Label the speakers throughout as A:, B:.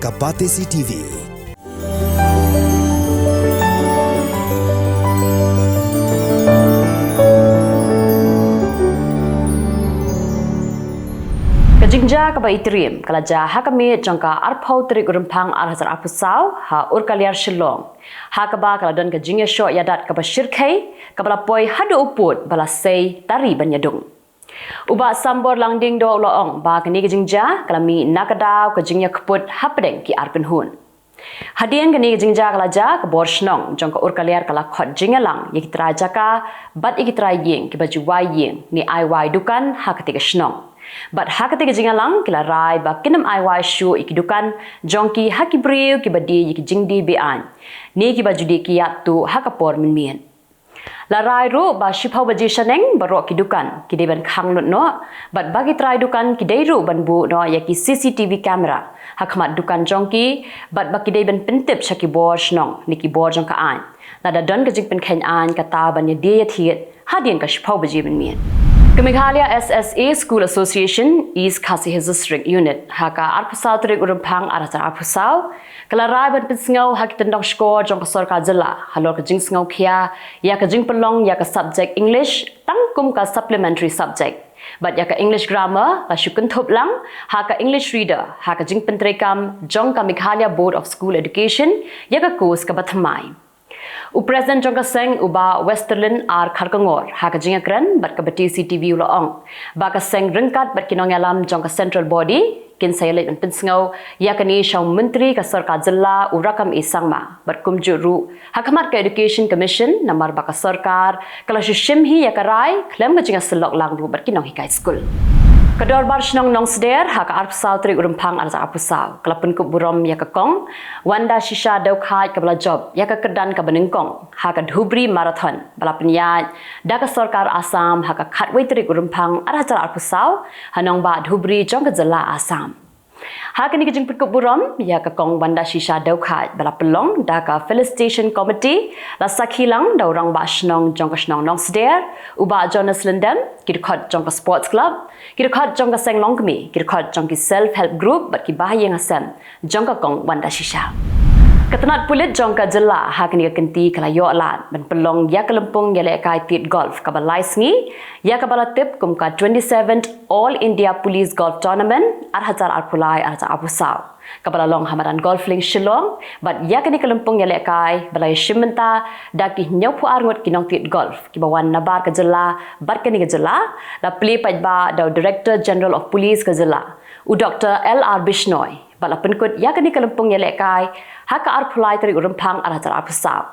A: ka Pyrthei TV.
B: Kajingja ka ba itrim kalaja ha kami jangka arpau trik Rymphang arhazar apusau ha urkaliar Shillong ha ka ba kaladon kajingya syo yadat ka ba Pyrthei ka bala poi hadu uput bala sei tari banyadung uba sambor langding do loong ba kani kajingja kalami nakadaw kajingya keput hapdeng ki arpen hun hadian kani kajingja kalaja ka bor snong jangka urkaliar kala khot jingalang yikitra jaka bat ikitra yeng ki baju wai yeng ni ai wai dukan ha ketika snong But hakati jingalang kila rai ba kinam aiwai shu ikidukan jongki hakibriu ki badi yiki jingdi bean ni ki bajudi ki yatu hakapor min la rai ru ba shipau baji shaneng barok kidukan ki deban khangnut no but bagi trai dukan ki deiru banbu no yaki CCTV camera hakmat dukan jongki but baki deban pentip shaki bor snong ni ki bor jongka an la da don ka jing pen khen an kata ban ya dia thiet hadien ka shipau baji min Kemikhalia SSA School Association East Khasi District Unit haka arpusau trik Rymphang arasa arpusau kalarai ban pinsngau hakitendok skor jong kasorka Jylla halor ka jing sngau khia ya ka jing pelong ya ka subject English tangkum ka supplementary subject but ya ka English grammar la shukun thop lang haka English reader haka jing pentrekam jong Kemikhalia Board of School Education ya ka course ka bathamai President jongka seng uba Westerland ar kharkangor haka jinga kren bat ka bati CTV uloong ba ka seng ringkat bat kinong alam jongka central body kin sayalait an pinsngau yakani shaw menteri ka sarkar Jylla urakam isangma bat kumju ru hakamat ka education commission namar ba ka sarkar kala shimhi yakarai klem ka jinga selok lang ru bat kinong hikai school Kador bar snong nong seder haka arpusau trik Rymphang arza arpusau kalapun kuburom ya kong wanda shisha dau khai ka bala job ya ka kedan ka benengkong haka dhubri marathon bala penyat da ka sarkar Assam haka khatwei trik Rymphang arza arpusau hanong ba dhubri jong ka Jylla Assam haka ni kijing kuburom ya ka kong wanda shisha dau khai bala pelong da ka felicitation committee la sakhilang dau rang ba snong jong ka snong nong seder uba Jonas Lindem kirkhot jong ka sports club kirkhot jong ka seng longkmi kirkhot jong ki self help group bat ki bahayeng asam jong ka kong wanda shisha Ketenat pulit jong ka Jylla hakani ka kenti kala yo lat ban pelong ya kelempung ya le kai tit golf ka balai sngi ya ka bala tip kum ka 27th All India Police Golf Tournament arhajar arpulai arhajar apusau ka bala long hamaran golf ling Shillong bat ya kani kelempung ya le kai balai shimenta daki nyau pu arngot kinong tit golf ki bawan nabar ka Jylla bat kani ka Jylla la pli paj ba da Director General of Police ka Jylla u Dr. L.R. Bishnoi bala penkut ya kani kelempung ya le kai haka arpulai trik Rymphang arhajar arpusau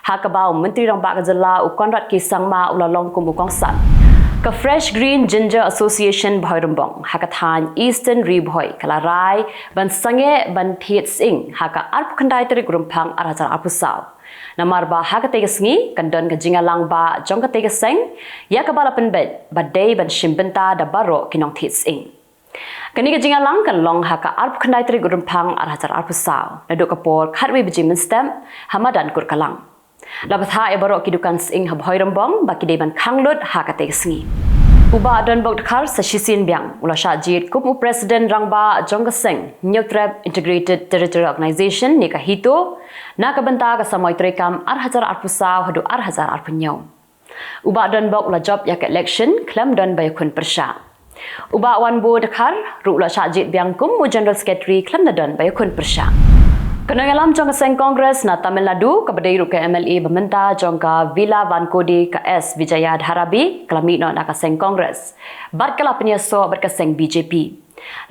B: haka bau menteri rang ba ka Jylla u konrad ki sangma ulalong kum u kongsan ka Fresh Green Ginger Association bhoirambong haka than Eastern Ribhoi kala rai ban sange ban thiet sing haka arpkhandai trik Rymphang arhajar arpusau namar ba haka tega sngi kandon ka jingalang ba jong ka tega seng ya ka bala penbet badai ban shimbenta da baro kinong thiet sing Kani ka jingalang kan long haka arpkhandai trik Rymphang arhajar arpusau naduk kapor khatwi bejimen stem hamadan kurkalang Labatha e barok kidukan sing habhoirambong baki deban khanglut haka tegsngi Uba don bok khar sa shisin byang ula shajit kum president rangba jonggaseng Neutrab Integrated Territorial Organization ni ka hito na kabanta ka samoy trekam arhajar arpusau hadu arhajar arpunyaw Uba don bok ula job yak election klam don bay kun persha Uba wan bo dekhar ru ula shajit byang kum general secretary klam don bay kun persha Kenangalam jongka seng Kongres na Tamil Nadu kabadai ru ka MLA bementa jongka Villa Vankode ka S Vijaya Dharabi kalami no na ka seng Kongres bat kala penyaso bat ka seng BJP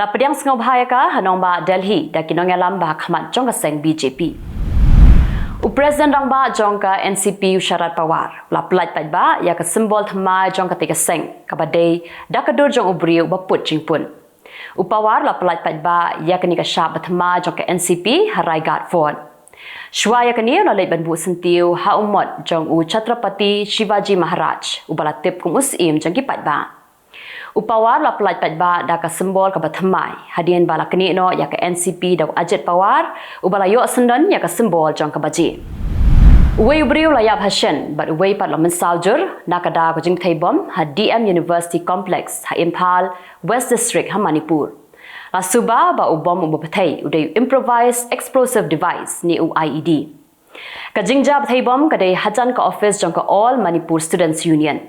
B: la pediang sengau bahaya ka hanong ba Delhi da kinongalam ba khamat jongka seng BJP President rang ba jongka NCP Syarat Pawar la pelat pat ba ya ka simbol thamai jongka tiga seng kabadai da kadur jong ubriu baput jingpun Upawar la pelat pat ba yakani ka syab bathma jong ka NCP harai gat ford. Shwa yakani la leit ban bu sentiu ha umot jong u Chhatrapati Shivaji Maharaj ubala tip kum usim jong ki pat ba. Upawar la pelat pat ba da ka simbol ka bathmai hadian bala kani no ya ka NCP da Ajit Pawar ubala yo sendon ya ka simbol jong ka baji. Uwe ubriu layap hashen, but uwe parliament saljur, nakada kujing taibom, ha DM University Complex, ha Impal, West District, ha Manipur. La suba ba ubom Pyrthei udai improvised explosive device ni IED. Ka jingjab thei bom ka dei hajan ka office jong ka All Manipur Students Union.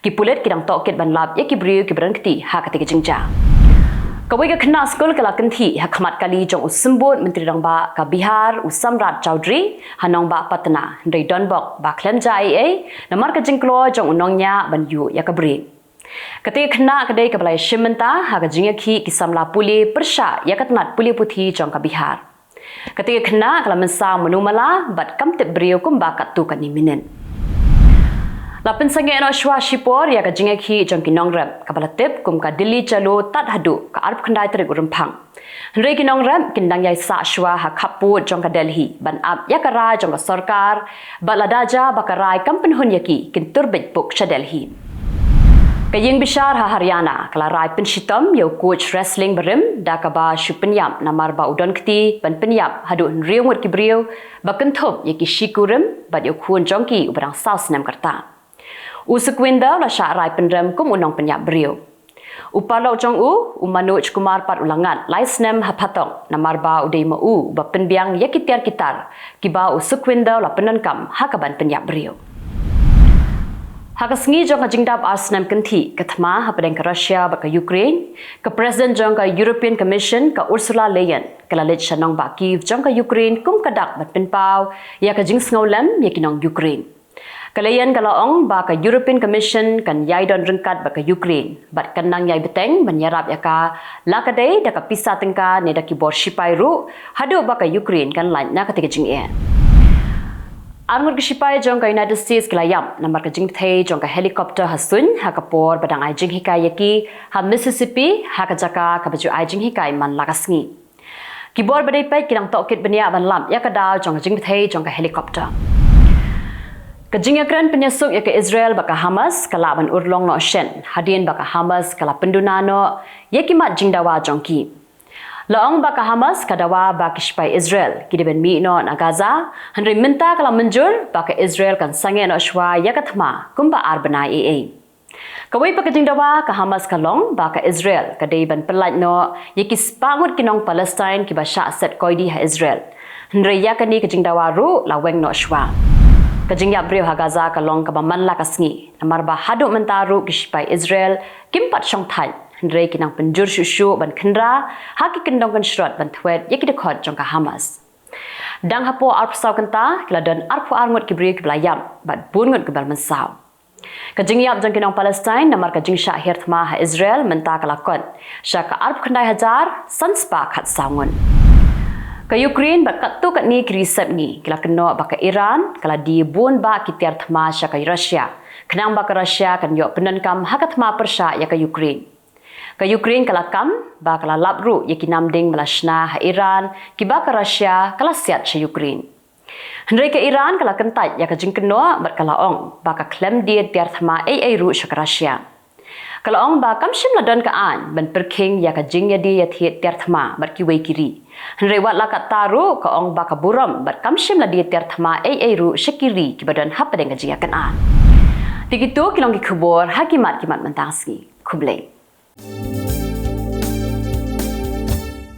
B: Ki pulet kidang tokit ban lab ya ki briu ki berangti ha ka te jingja. Kawai ka kena skul kala kenti ha khamat kali jong usumbut menteri rang ba ka Bihar Usamrat Chaudhry hanong ba Patna ndai Donbok ba Klemja IA namar ka jingklo jong unongnya ban yu ya ka bri. Ketika kena kedai ka balai shimenta ha ka jingaki ki samla puli persha ya ka tanat puli puthi jong ka Bihar. Ketika kena kala mensa menumala bat kamtip brio kumba ka tu ka ni minen. Lapan sange no shwa shipor ya ka jingaki jong ki nongrem ka balatip kum ka Delhi chalo tat hadu ka arp khandai trik Rymphang. Hendrai ki nongrem kindang yai sa shwa ha khapu jong ka Delhi ban ap ya ka rai jong ka sarkar baladaja ba ka rai kampen hun yaki kin turbit puk sha Delhi. Kaying Bishar ha Haryana kala rai penshitam yo coach wrestling berim da ka ba shupenyam namar ba udon kti ban penyap hadu riung wat ki brio ba kenthop yaki shikurim ba yo khun jongki ubrang south nam karta. Usukwinda la sya rai pendrem kum unong penyap brio. Upalo jong Manuj Kumar pat ulangan laisnem hapatong namar ba udai ma ba penbiang yakitiar kitar kiba usukwinda la penankam hakaban penyap brio. Hakasngi jong ka jingdap arsnam kenti kathma hapadeng ka Russia ba ka Ukraine ka President jong ka European Commission ka Ursula Leyen kala lech sanong ba Kiev jong ka Ukraine kum kadak bat penpau ya ka jing sngolam yakinong Ukraine. Kalayan kalaong ba ka European Commission kan yai don rengkat ba ka Ukraine bat kanang yai beteng menyarap ya ka lakadei da ka pisa tengka ne da kibor shipai ru hadu ba ka Ukraine kan lain na ka jing e. Armut kishipai jong ka United States kilayam namar ka jing thei jong ka helicopter hasun ha ka por badang ai jing hikai yaki ha Mississippi ha ka jaka ka baju ai jing hikai man lakasngi. Kibor badai pai kinang tokit benia ban lam ya ka dal jong ka jing thei jong ka helicopter. Kajingakran penyesuk ya ke Israel baka Hamas kala ban urlong no shen hadin baka Hamas kala pendunano ya kimat jingdawa jongki. Laong baka Hamas kadawa baka shipai Israel kidiben mi no na Gaza handri minta kala menjur baka Israel kan sange no shwa ya kathma kumba arbana AA. Kawai baka jingdawa ka Hamas kalong baka Israel kadai ban pelat no ya kispangut kinong Palestine kiba sya set koidi ha Israel. Handri ya kani ka jingdawa ru laweng no shwa. Kajingya brio ha Gaza kalong ka manla kasngi namar ba hadu mentaru kispai Israel kimpat syong thai hendrei kinang penjur shushu ban khendra haki kendong kan shrot ban thwet yaki dekhot jong ka Hamas dang hapo arp saw kanta kila dan arp arngot ki brio ki blayam bat bungot ke bal mensaw kajingya jong kinong Palestine namar kajing sya hirthma ha Israel menta kalakon sya ka arp khandai hajar sanspa khat sawngon. Ka Ukraine ba katu kat ni krisep ni kila keno ba ka Iran kala di bun ba kitiar thma sya ka Russia kenang ba ka Russia kan yo penankam hakat thma persya ya ka Ukraine kala kam ba kala labru ya kinamding malashna ha Iran ki ba ka Russia kala siat sya Ukraine hendrai ka Iran kala kentat ya ka jingkeno ba kala ong ba ka klem dia tiar thma ai ru sya ka Russia kala ong ba kam shim ladon ka an ban perking ya ka jing ya di ya thiet tiar thma ba ki wei kiri Hendrai wat lakat taru ka ong baka buram bat kamshim la dia tiar thma ai ru shakiri ki badan hapadeng jinga kan an. Tigitu kilong ki Khubor hakimat kimat mentangsi. Khubor.